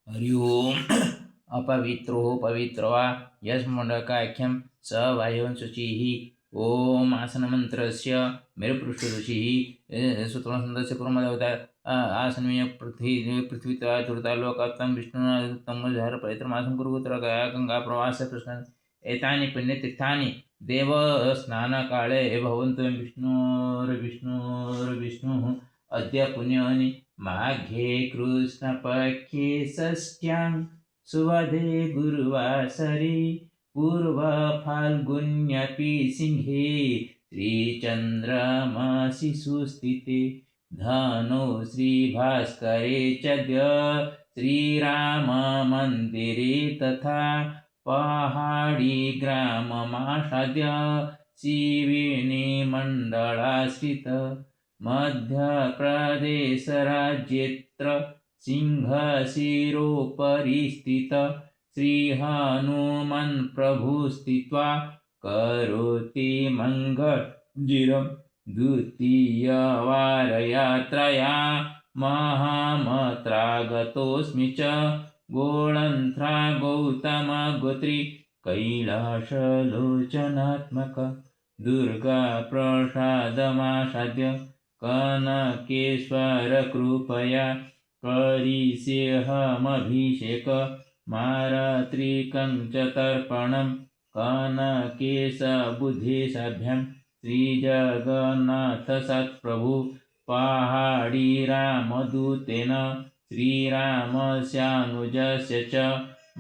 हरि ओम अपवित्रो पवित्र वा यस्मुंडकाख्यम स वायुं शुचिः। ओम आसनमन्त्रस्य मेरुपृष्ठऋषिः सूत्रसन्दस्य कुर्मदेवता आसनमीय पृथ्वीत्वा चतुर्तालोकात्तं विष्णुना तमोजहर पवित्रमासं कुरुत्र गया गंगा प्रवास कृष्ण एतानि पुण्यतीर्थानि देवस्नानकाले भवन्तु। विष्णुः अद्य पुण्यानि माघे कृष्णपक्षे षष्ट्यां सुवधे गुरुवासरे पूर्वफाल्गुन्यपि सिंहे श्रीचन्द्रमासि सुस्थिते धनो श्रीभास्करे चद्य श्रीराममन्दिरे तथा पहाडी ग्राममासाद्य शिविनी मण्डलाश्रित मध्यप्रदेशराज्यत्र सिंहशिरोपरि स्थित श्रीहनुमन्प्रभुः स्थित्वा करोति मङ्गलजिरं द्वितीयवारयात्रया महामत्रागतोऽस्मि च गोळन्त्रा गौतमगोत्री कैलासलोचनात्मक दुर्गाप्रसादमासाद्य कनकेश्वर कृपया करिष्येऽहमभिषेक मारत्रिकं च तर्पणं कनकेशबुद्धेशाभ्यां श्रीजगन्नाथ सत्प्रभु पहाडी रामदूतेन श्रीरामस्यानुजस्य च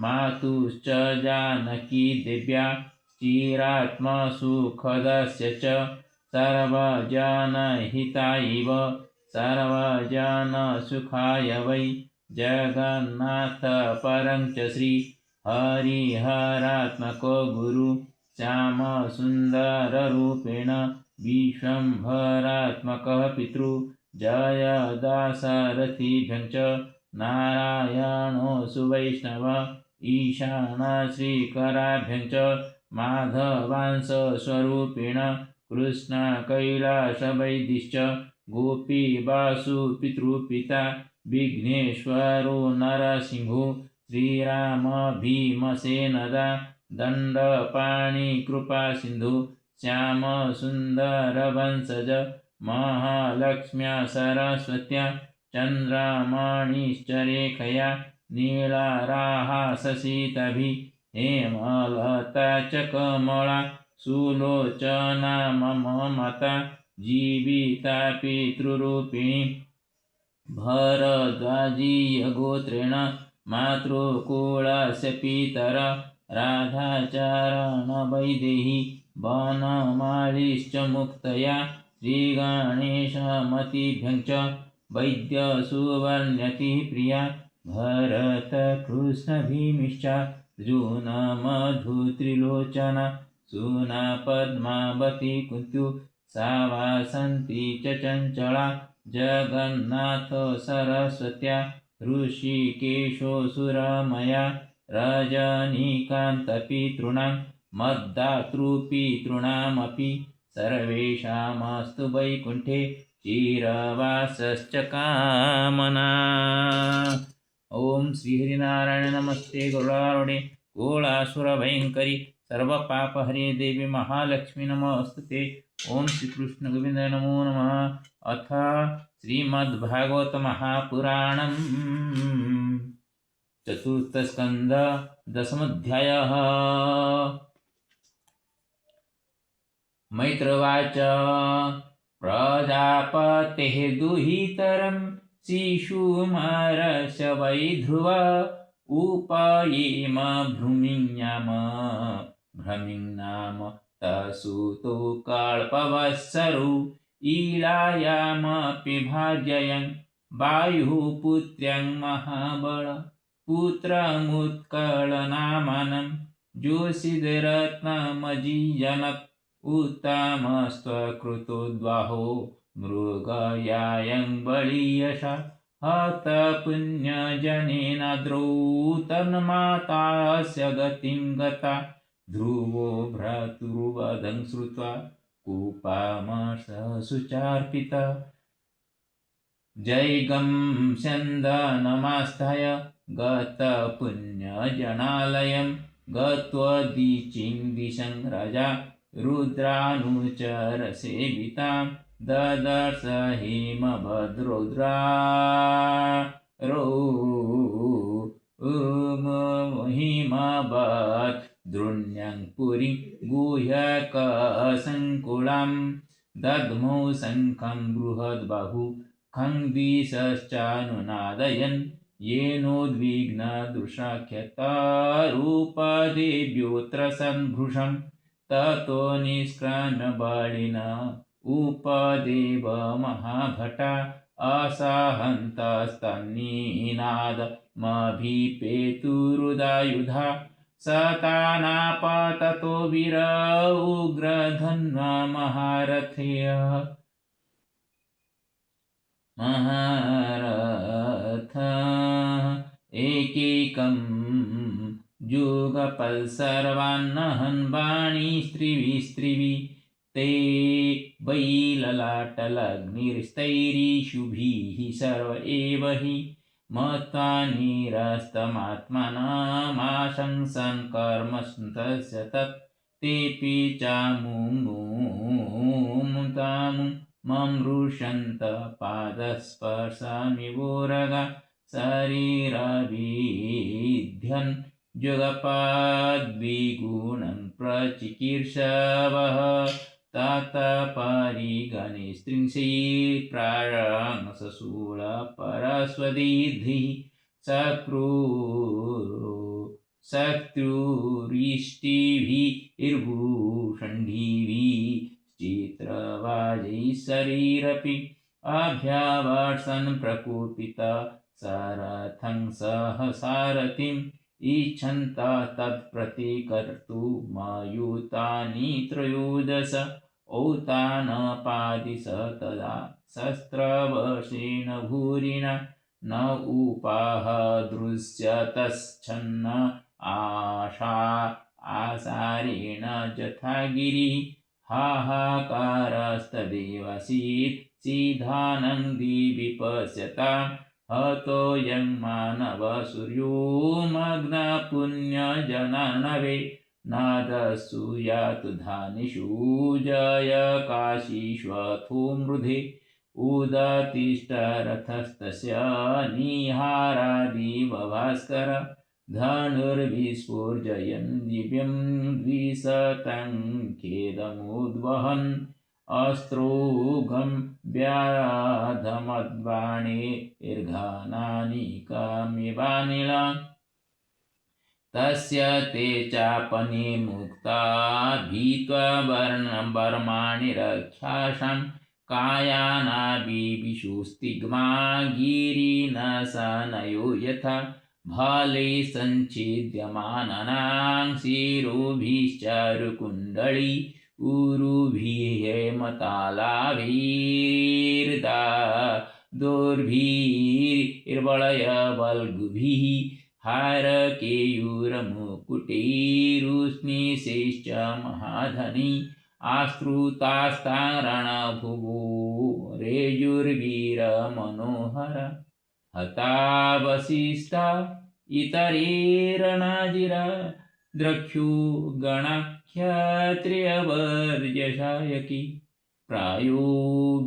मातुश्च जानकी देव्या चिरात्मसुखदस्य च सर्वजनहितायैव सर्वजनसुखाय वै जगन्नाथ परं च श्री हरिहरात्मको गुरु श्यामसुन्दररूपेण विश्वम्भरात्मकः पितृ जयदाशरथिभ्यं च नारायणो सुवैष्णव ईशानश्रीकराभ्यं च माधवांशस्वरूपेण कृष्णकैलासवैदिश्च गोपीवासुपितृपिता विघ्नेश्वरो नरसिंहो श्रीराम भीमसेनदा दण्डपाणिकृपासिन्धु श्यामसुन्दरवंशज महालक्ष्म्या सरस्वत्या चन्द्रमणिश्च रेखया नीलाराहाससितभिः हेमलता च कमला सुलोचना मम माता जीविता पितृरूपिणी भरद्वाजीयगोत्रेण मातृकुलस्य पितर राधाचरणवैदेही वनमालीश्च मुक्तया श्रीगणेशमतिभ्यं च वैद्यसुवर्ण्यतिः प्रिया भरतकृष्णभीमिश्च अर्जुनमधुत्रिलोचना सूना पद्मावती कुन्तु सा वासन्ती च चञ्चला जगन्नाथ सरस्वत्या ऋषिकेशोऽसुरमया रजनीकान्तपितॄणां मद्दातृपितॄणामपि सर्वेषामस्तु वैकुण्ठे चिरवासश्च कामना। ओम श्री हरिनारायण नमस्ते गरुडारूढे गोलासुरभयङ्करि सर्वपापहरे देवी महालक्ष्मी नमोस्तुते। ओम श्री कृष्ण गोविंद नमो नमः। अथ श्रीमद्भागवत महापुराणम् चतुर्थस्कन्ध दशमोऽध्यायः। मैत्रवाच प्रजापतेः दुहितरं शिशुमारस्य वै ध्रुव उपयेम भ्रूमिं नाम तसुतो कल्पवत्सरो ईलायामपि भार्ययं वायुपुत्र्यं महाबल पुत्रमुत्कलनामानं जोषिदरत्नमजीजनत् उत्तमस्त्वकृतोद्वाहो मृगयायं बलीयसा हतपुण्यजनेन द्रौतन्मातास्य गतिं गता ध्रुवो भ्रातृवधं श्रुत्वा कूपामशुचार्पिता जैगं स्यन्दनमास्थाय गतपुण्यजनालयं गत्वदीचिं दिशं राजा रुद्रानुचरसेवितां ददर्श हेमभद्रौद्रा हिमवद्रुण्यं पुरीं गुह्यकसङ्कुलां दद्मौ शङ्खं बृहद्बाहु खङ्दिशश्चानुनादयन् येनोद्विग्नदृशाख्यतारूपदेव्योऽत्र सन्भृशं ततो निष्क्रम्य बलेन उपदेव महाभटा असाहन्तस्तन्निनादमभिपेतुरुदायुधा सतानापततो वीर उग्रधन्वा महारथः एकैकं जुगपल्सर्वान्नहन् वाणीस्त्रिभिस्त्रिभिः ते वै ललाटलग्निस्तैरीशुभिः सर्व एव हि मत्वा निरस्तमात्मनमाशंसन् कर्मस्तस्य तत् तेऽपि चामुमुतामुं ममृषन्त पादस्पर्शमिवोरगा शरीरविध्यन् जुगपद्विगुणं प्रचिकीर्षवः ततपरिगणिस्त्रिंशि प्राणांशूलपरस्वदीर्धिः शत्रुरिष्टिभिर्भूषण्डिभिः चित्रवाजैः शरीरपि अभ्यावर्षन् प्रकुपित सरथं सह सारथिम् इच्छन्ता तत्प्रतिकर्तुमयुतानि त्रयोदश औतानपादिश तदा शस्त्रवर्षेण भूरिणा न उपाहदृश्यतश्छन्न आसारेण यथा गिरिः हाहाकारस्तदेवासीत् सिधानन्दि विपश्यताम् हतोऽयं मानवसूर्यो मग्नपुण्यजनानवे नादसूयातु धानिषु जयकाशीष्वथो मृधे उदतिष्ठरथस्तस्य निहारादिवभास्कर धनुर्विस्फुर्जयन् दिव्यं द्विशतं खेदमुद्वहन् अस्त्रोघं व्याधमद्बाणेर्घनानिकमिवानिला तस्य ते चापने मुक्ता भीत्वा वर्माणि रक्षासां कायानाभिविशुस्तिग्मा गिरिनशनयो यथा भाले सञ्छिद्यमानानां शिरोभिश्चारुकुण्डली उरुभिः हेमतालाभिर्दोर्भिर्वलयवल्गुभिः हारकेयूरमुकुटैरुष्णीशैश्च महाधनी आश्रुतास्तारणभुवो रेजुर्वीरमनोहर हतावशिष्टा इतरेरणजिरा द्रक्षु गणाख्यत्रियवर्यशायकी प्रायो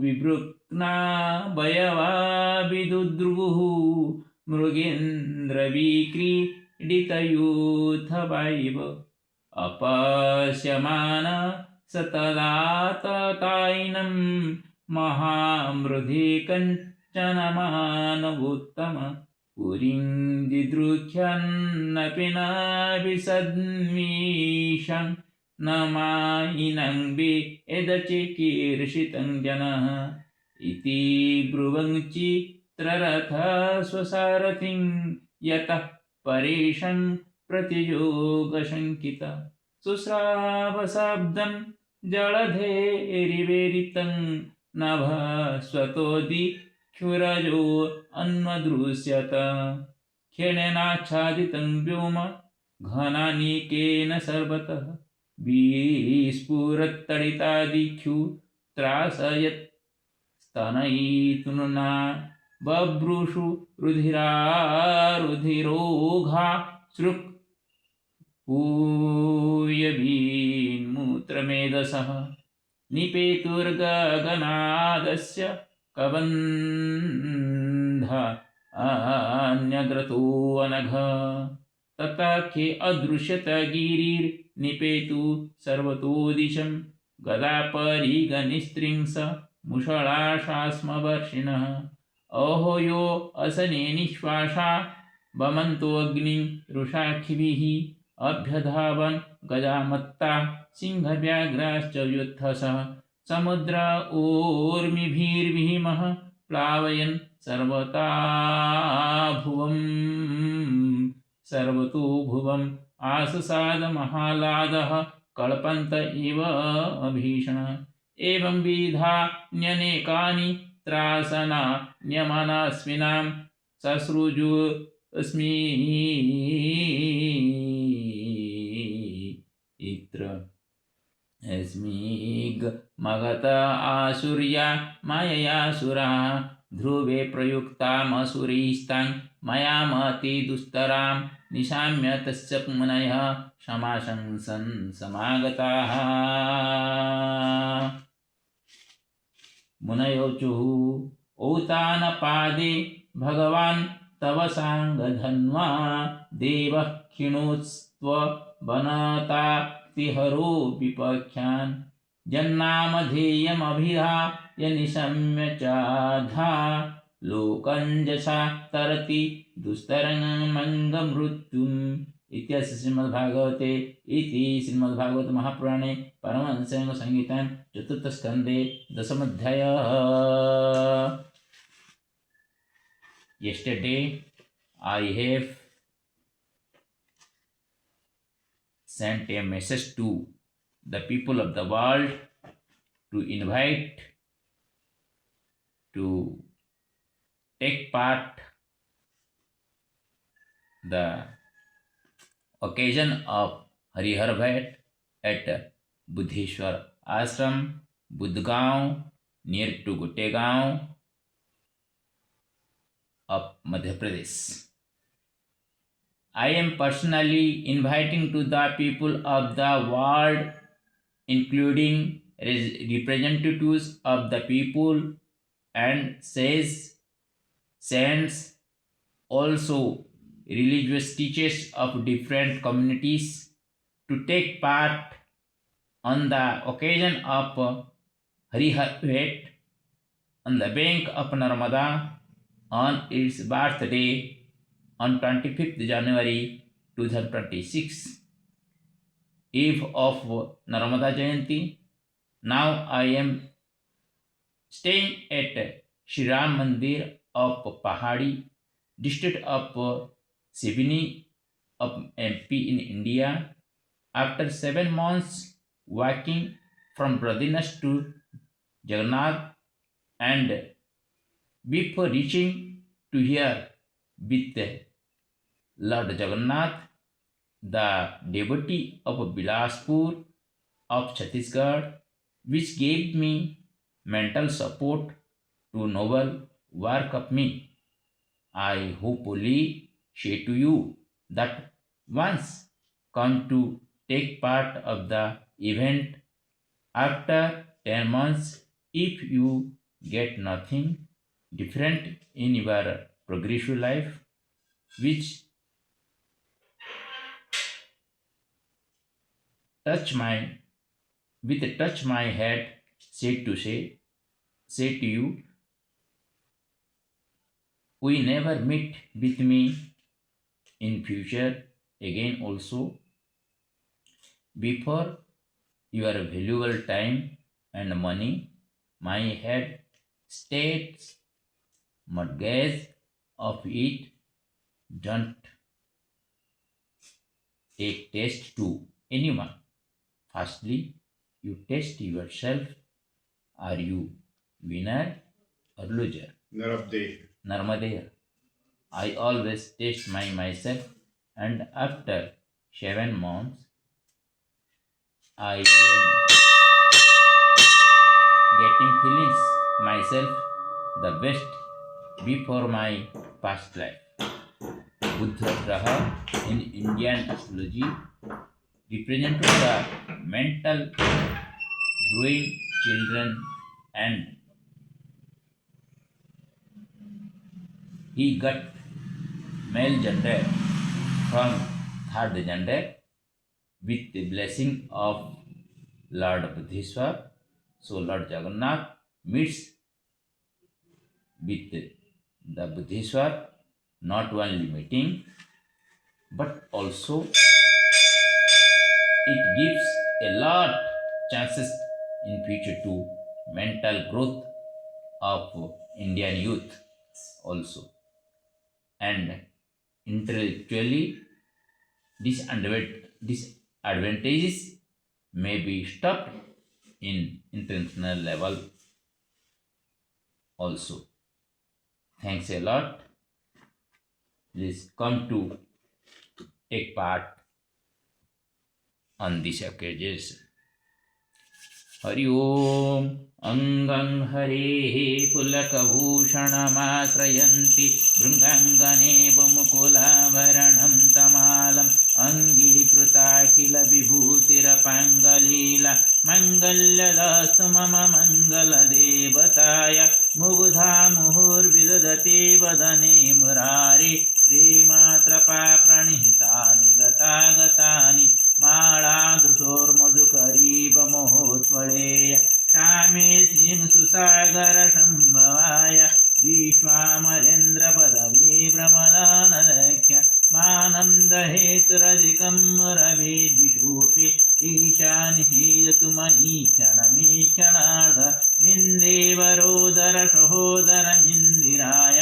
विवृक्ना वयवा विदुद्रुवुः मृगेन्द्रविक्रीडितयूथवैव अपश्यमान सतलाततायिनं महामृधे कञ्चन मानवोत्तम पुरीं दिदृक्षन्नपि न विसन्मीषं न मायिनं वेदचिकीर्षितं जनः इति ब्रुवञ्चित्ररथः स्वसारथिं यतः परेशं प्रतियोगशङ्कितः शुश्रावशब्दं जलधेरिवेरितं नभस्वतोदिक्षुरजो अन्वदृश्यत क्षणेनाच्छादितं व्योम घनानिकेन सर्वतः विस्फुरत्तडितादिक्षु त्रासयत् स्तनयितुना बभ्रुषु रुधिरोघा सृक् पूयवीन्मूत्रमेधसः निपेतुर्गगनादस्य कबन्ध अन्यग्रतो अनघ ततखे अदृश्यत गिरिर्निपेतु सर्वतो दिशं गदापरिगनिस्त्रिंस मुषलाशास्मवर्षिणः अहो यो असने निःश्वासा वमन्तोऽग्निं रुषाखिभिः अभ्यधावन् गजामत्ता सिंहव्याघ्राश्च व्युत्थसः समुद्र ऊर्मिभिर्भीमः प्लावयन् सर्वतो भुवम् आससाद महालादः कल्पन्त इव भीषण एवं विधान्यनेकानि त्रासना न्यमनस्विनां ससृजुस्मि इत्र अस्मिग मगत आसुर्या माययासुरा ध्रुवे प्रयुक्तामसुरीस्तां मयामति दुस्तरां निशाम्य तस्य मुनयः क्षमाशंसन् समागताः मुनयोचुः औतानपादे भगवान् तव साङ्गधन्वा देवः क्षिणोत्स्त्व वनता तिहरो विपख्यान् जन्नामधेयमभिधाय निशम्य चाधा लोकञ्जसा तरति दुस्तरमङ्गमृत्युम् इत्यस्य श्रीमद्भागवते इति श्रीमद्भागवत महापुराणे परमहंसयोगसंहितां चतुर्थस्कन्धे दशमोऽध्यायः. Yesterday I have sent a message to the people of the world to invite to take part the occasion of Harihar Bhat at Buddheshwar Ashram, Budgaon, near to Gutegaon of Madhya Pradesh. I am personally inviting to the people of the world, including representatives of the people and saints, also religious teachers of different communities, to take part on the occasion of Harihar Bhat on the bank of Narmada on its birthday on 25th January 2026, eve of Narmada Jayanti. Now I am staying at Shri Ram Mandir of Pahadi, district of Sivini of MP in India. After 7 months walking from Bradinas to Jagannath, and before reaching to here with Lord Jagannath, the devotee of Bilaspur of Chhattisgarh, which gave me mental support to noble work of me, I hopefully say to you that once come to take part of the event after 10 months, if you get nothing different in your progressive life, which touch my head, say to you, we never meet with me in future again also. Before your valuable time and money, my head states mortgage of it. Don't take test to anyone. Firstly, you test yourself. Are you winner or loser? Narmade. I always test myself, and after 7 months, I am getting feelings myself the best before my past life. Buddha Graha in Indian astrology represented the mental growing children, and he got male gender from third gender with the blessing of Lord Buddheshwar. So Lord Jagannath meets with the Buddheshwar, not only meeting but also it gives a lot chances in future to mental growth of Indian youth also, and intellectually disadvantages may be stopped in international level also. Thanks a lot. Please come to take part on this occasion. Hari ओम अंगं हरेः पुलकभूषणमाश्रयन्ति भृङ्गाङ्गनेबमुकुलाभरणं तमालम् अङ्गीकृताखिल विभूतिरपाङ्गलीला मङ्गल्यदास्तु मम मङ्गलदेवताय मुग्धा मुहुर्विदधते वदने मुरारे प्रेमात्रपा प्रणिहितानि गतागतानि माळादृशोर्मधुकरीबमहोत्पलेय श्यामे सिंहसुसागरसम्भवाय विश्वामरेन्द्रपदवी भ्रमदानलक्ष्य मानन्दहेतुरधिकं रविद्विषोऽपि ईशानिशीयतु मनीक्षणमीक्षणार्ध मिन्देवरोदरसहोदरमिन्दिराय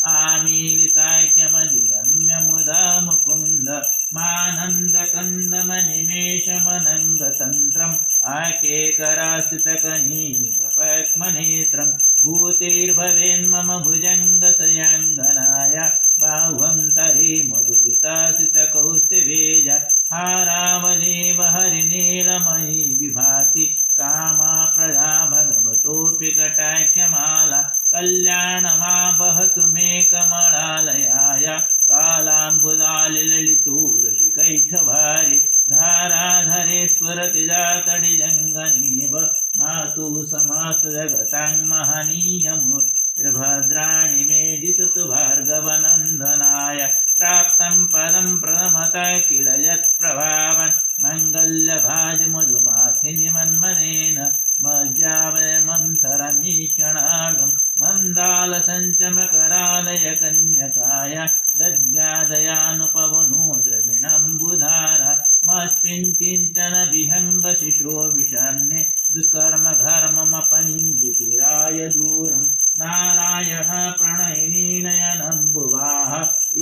आमीलिताख्यमधिगम्य मुदा मुकुन्द मानन्दकन्दमनिमेषमनङ्गतन्त्रम् आकेकरास्थितकनीनिकपक्मनेत्रं भूतेर्भवेन्मम भुजङ्गसयङ्गनाय बाह्वन्तरे मधुजितासितकौस्तिवेज हारावलेव हरिनीलमयी विभाति कामा प्रजा भगवतोऽपि कटाख्यमाला कल्याणमावहतु मे कमलालयाय कालाम्बुदालिललितोरसिकैठभारि धाराधरेश्वरतिजातडिजङ्गनेव मातुः समस्तजगतां महनीयमुर्भद्राणि मे दिशतु भार्गवनन्दनाय प्राप्तं पदं प्रथमतः किल यत्प्रभावन् मङ्गल्यभाजमधुमाथिनि मन्मनेन मज्जावयमन्तरमीक्षणार्धं मन्दालसञ्चमकरालय कन्यकाय दद्यादयानुपवनो द्रविणम्बुधारा मस्मिन् किञ्चन विहङ्गशिशो विषन्ने दुष्कर्मघर्ममपनिन्दितिराय दूरं नारायण प्रणयिनी नयनम्बुवाः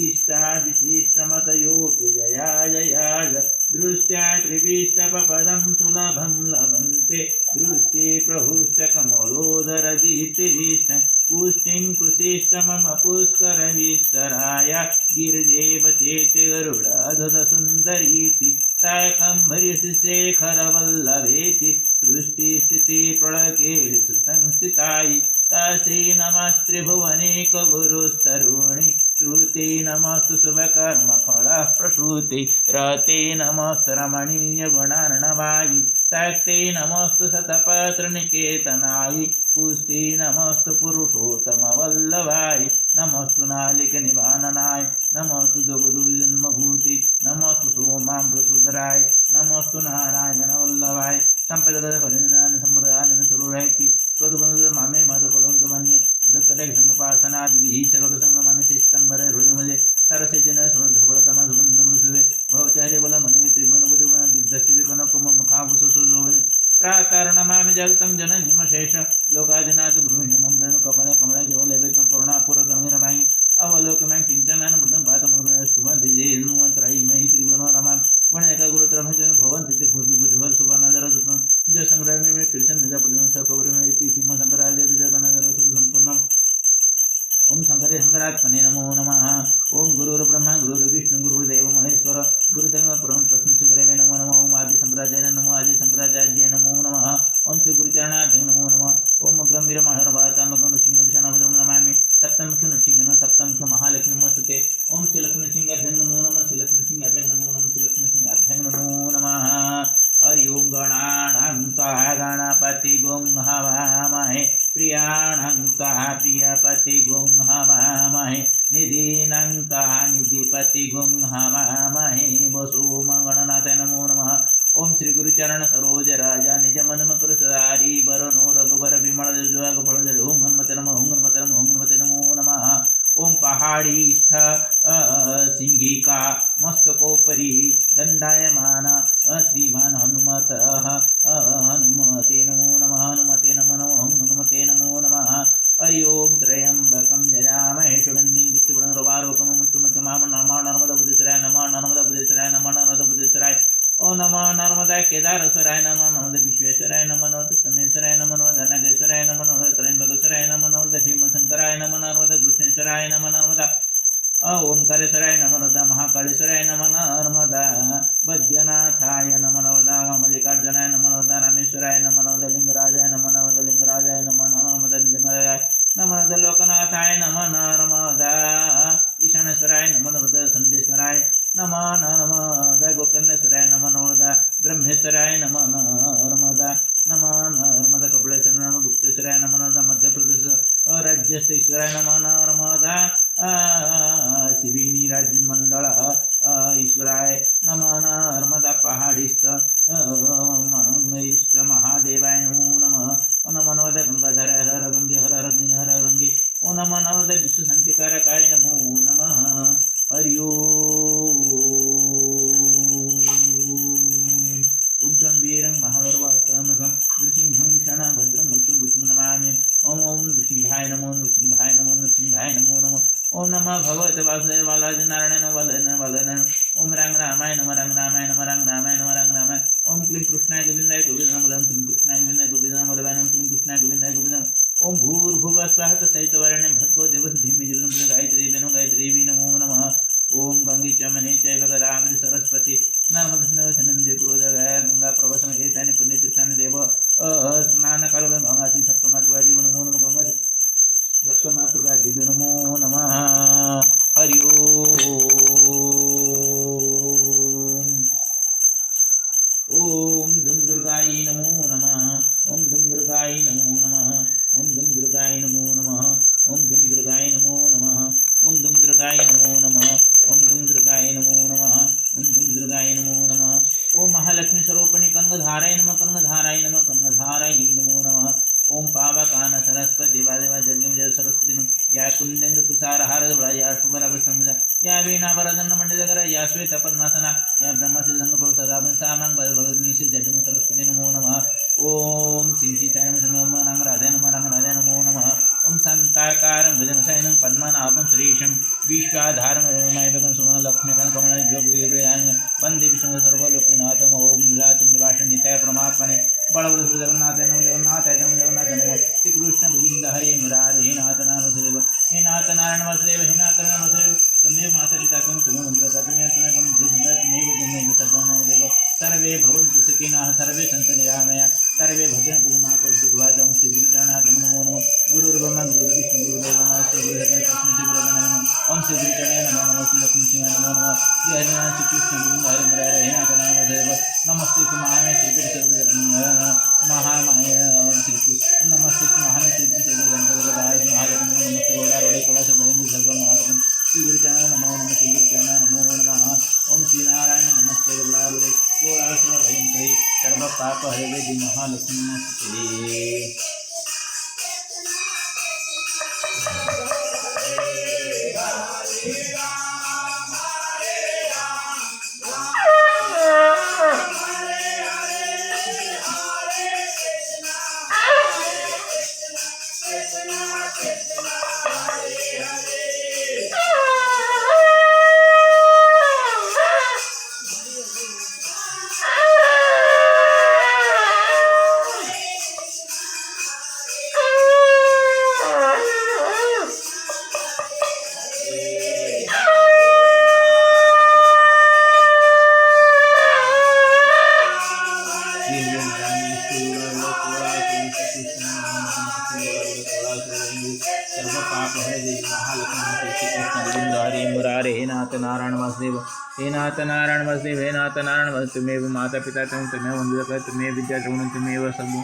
इष्टाविशिष्टमतयोऽपि जया जयाय दृष्ट्या त्रिविष्टपदं सुलभं लभन्ते दृष्टे प्रहुश्च कमलोदरदीप्तिरिष्ट पुष्टिं कृषिष्ट मम पुष्करविस्तराय गिरिदेव चेति गरुडधुतसुन्दरीति साकम्भर्यशेखरवल्लभेति सृष्टिस्थितिप्रलयकेलिषु संस्थितायि तस्यै नमस्त्रिभुवनेकगुरुस्तरुणि श्रुते नमस्तु शुभकर्मफलः प्रसूते रते नमस्तु रमणीयगुणार्णवायि शक्ते नमस्तु शतपत्रनिकेतनायि पुष्टे नमस्तु पुरुषोत्तमवल्लभाय नमस्तु नालिकनिवाननाय नमस्तु दुग्धजन्मभूति नमस्तु सोमाम्रसुधराय नमस्तु नारायणवल्लभाय सम्पदकलिनानि सम्प्रदायानि सुरुरैति त्वद्बन्धु मामे मधुकुलन्तु मन्ये दत्तलेखसमुपासना विधिः सर्वकसङ्गमनशिष्टङ्गरे हृदयमध्ये सरसिजन श्रद्धफलतम सुगन्धमृसुवे भवचार्यबलमने त्रिभुवनपतिविकनकुममुखाभुसुसुशोभने प्राकारणमामि जगतं जननीमशेष लोकाधिनाथ गृहिणीमं रेणुकपले कमले केवलवेदं करुणापूर्वकमिरमामि अवलोकमं किञ्चनान् मृतं पातमग्रस्तुवन्ति त्रयीमयि त्रिभुवनो नमामि गुणैकगुरुत्रभजन भवन्ति ते भूपि बुधवर सुवर्णधरसुतं जयसङ्ग्रामे कृष्ण निजप्रतिमं सपौर्णमेति सिंहसङ्ग्राजय विजयगणधर सम्पूर्णम् ओम शंकरे शंकरात्मने नमो नमः। ओम गुरुर्ब्रह्मा गुरुर्विष्णु गुरुर्देव महेश्वर गुरुदेव परम तस्मै श्रीगुरवे नमो नमः। ओम आदि शंकराचार्य नमो आदि शंकराचार्य नमो नमः। ओम श्री गुरुचरणाभ्यं नमो नमः। ओम गंभीर महर्भातामगं नृसिंहं विषाणभद्रं नमामि सप्तमुखं नृसिंहं प्रियपति गुं हवामहे निधीनाङ्का निधिपति गुं हवामहे वसु गणनाथाय नमो नमः। ओम श्री गुरुचरण सरोज राजा निज मन मकर सदारी बरनो रघुबर विमल जग फल ओम हनुमते नमः ओम हनुमते नमः ओम हनुमते नमो नमः। ओम पहाड़ी स्थ सिंहिका मस्तकोपरि दंडायमान श्रीमान हनुमत हनुमते नमो नमः हनुमते नमो नमः हनुमते नमो नमः। हरि ओम त्र्यंबकं यजामहे सुगन्धिं पुष्टिवर्धनगर्भं मृत्युमुखमामृतं नमः नर्मदाबुद्धेश्वराय नमः नर्मदाबुद्धेश्वराय नमः नर्मदाबुद्धेश्वराय ओ नमः नर्मदा केदारेश्वराय नमः नर्मदा विश्वेश्वराय नमः नर्मदा सोमेश्वराय नमः नर्मदा नागेश्वराय नमः नर्मदा त्र्यंबकेश्वराय नमः नर्मदा भीमशंकराय नमः नर्मदा कृष्णेश्वराय नमः नर्मदा ओंकारेश्वराय नमः नर्मदा महाकालेश्वराय नमः नर्मदा वैद्यनाथाय नमः नर्मदा मल्लिकार्जुनाय नमः नर्मदा रामेश्वराय नमः नर्मदा लिंगराजाय नमः नर्मदा लिंगराजाय नमः नर्मदा लिंगराजाय नमः नर्मदा लोकनाथाय नमः नर्मदा ईशानेश्वराय नमः नर्मदा संदेश्वराय नमः नर्मदा गोकर्णेश्वराय नमः नर्मदा ब्रह्मेश्वराय नमः नर्मदा नमः नर्मदा कपिलेश्वराय नमः गुप्तेश्वराय नमः नर्मदा मध्य प्रदेश राज्यस्थ ईश्वराय नमः नर्मदा शिबिनी राज्य मंडल ईश्वराय नमः नर्मदा पहाड़ीस्थ इष्ट महादेवाय नमो नमः। ओ नमः नर्मदा गंगाधर हर गंगे हर हर गंगे हर गंगे ओ नमः नर्मदा विश्व शांतिकारकाय नमो नमः। हरि ओम गंभीरं महावर्वाकमकं नृसिंहं विषाणभद्रं मृत्युं नमामि। ओम ओम नृसिंहाय नमो नृसिंहाय नमो नृसिंहाय नमो नमः। ओम नमः भगवते वासुदेवाय बालाजी नारायण वलन ओम रंग रामाय नमः रंग रामाय नमः रंग रामाय नमः रंग रामाय। ओम क्लीं कृष्णाय गोविंदाय गोविंदाय नमः क्लीं कृष्णाय गोविंदाय गोविंदाय नमः क्लीं कृष्णाय गोविंदाय गोविंदाय। ओम भूर्भुवः स्वः तत्सवितुर्वरेण्यं भर्गो देवस्य धीमहि गायत्री वेणु गायत्री नमो नमः। ओम गंगे चमने चैव गोदावरी सरस्वती नर्मदे नंदे कुरुदगाय गंगा प्रवसम एतानि पुण्यतीर्थानि देव स्नानकाले गंगाति सप्तमातृगादि नमो नमः गंगाति सप्तमातृगादि नमो नमः। हरि ओम दुम दुर्गायै नमो नमः ओम दुम दुर्गायै नमो नमः ओम दुम दुर्गायै नमो नमः ओम दुम दुर्गायै नमो नमः ओम दुम दुर्गायै नमो नमः ओम दुम दुर्गायै नमो नमः ओम दुम दुर्गायै नमो नमः। ओम महालक्ष्मी स्वरूपिणी कनकधाराय नमः कनकधाराय नमः कनकधारायै नमो नमः। ओम पावकान सरस्वती वादेवा जगम जय सरस्वती नमः। या कुंदेन्द्र तुषारहार धवला या शुभराभसंजा या वीणावरदन मंडलकर या श्वेत पद्मासना या ब्रह्मस्य संगप्रो सदापन सामं भगवन्निषि जटम सरस्वती नमो नमः। ओम सिंहिताय नमः रंगराजाय नमः रंगराजाय नमो नमः। ओम शांताकारं भुजगशयनं पद्मनाभं सुरेशं विश्वाधारं रमणीयं सुमनं लक्ष्मीकान्तं कमलं योगीन्द्रयानं वन्दे विष्णुं सर्वलोकनाथं। ओम नीलाचल निवास नित्याय परमात्मने बलवृद्ध जगन्नाथाय नमः जगन्नाथाय नमः जगन्नाथाय नमः। श्री कृष्ण गोविंद हरे मुरारे हे नाथ नाम वसुदेव हे नाथ नारायण वसुदेव हे नाथ नारायण वसुदेव तमेव माता पिता तमेव बन्धुः तमेव बन्धुः तमेव तमेव सद्गुणो देव सर्वे भवन्तु सुखिनः सर्वे सन्तु निरामया सर्वे भद्रं मातु सुखभाजं श्री गुरुचरणार्पणं नमो नमः। गुरुर्ब्रह्मा गुरुर्विष्णु गुरुर्देवो महेश्वरः गुरुर्साक्षात् परब्रह्म श्री गुरुदेवाय नमः। ओम श्री गुरुचरणाय नमः नमः श्री लक्ष्मी सिंहाय नमो नमः। श्री हरिनाथ श्री कृष्ण गोविंद हरे मुरारे हे नाथ नाम वसुदेव नमस्ते महामाय श्री महामाय श्री नमस्ते महामाय श्री सर्वगंधर्वराय महालक्ष्मी नमस्ते गोदारोड़े कोलास भयंकर सर्व महालक्ष्मी श्री गुरुचरण नमो नमः श्री गुरुचरण नमो नमः। ओम श्री नारायण नमस्ते गोदारोड़े कोलास भयंकर सर्व पाप हरे वेदि महालक्ष्मी नमस्ते। सर्व पाप हरे देव महालक्ष्मी श्री कृष्ण गोविंद हरे मुरारे हे नाथ नारायण वासुदेव हे नाथ नारायण वासुदेव हे नाथ नारायण वासुदेव तमेव माता पिता तमेव बन्धुः तमेव विद्या तमेव सर्वं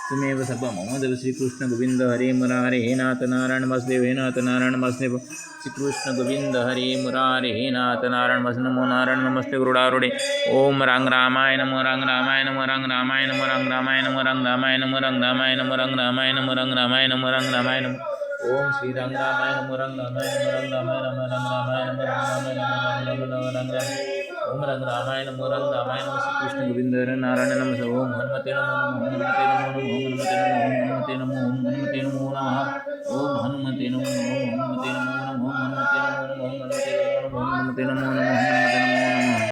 त्वमेव सर्वं मम देव श्रीकृष्ण गोविंद हरे मुरारे हे नाथ नारायण वासुदेव हे नाथ नारायण वासुदेव श्रीकृष्ण गोविंद हरे मुरारे हे नाथ नारायण वासुदेव नमो नारायण नमस्ते गरुडारूढे ओम रांग रामाय नमो रांग रामाय नमो रांग रामाय नमो रांग रामाय नमो रांग रामाय नमो रांग रामाय नमो रांग रामाय नमो रांग रामाय नमो रांग रामाय नमो ओम श्री रांग रामाय नमो रांग रामाय नमो रांग रामाय नमो रांग रामाय नमो रांग रामाय नमो रांग रामाय ओम रंग रामाय नमो रंग रामाय नमो श्री कृष्ण गोविंद हरे नारायण नमः ओम हनुमते नमो नमः ओम हनुमते नमो नमः ओम हनुमते नमो ओम हनुमते नमो ओम हनुमते नमो ओम हनुमते नमो ओम हनुमते नमो ओम हनुमते नमो ओम हनुमते नमो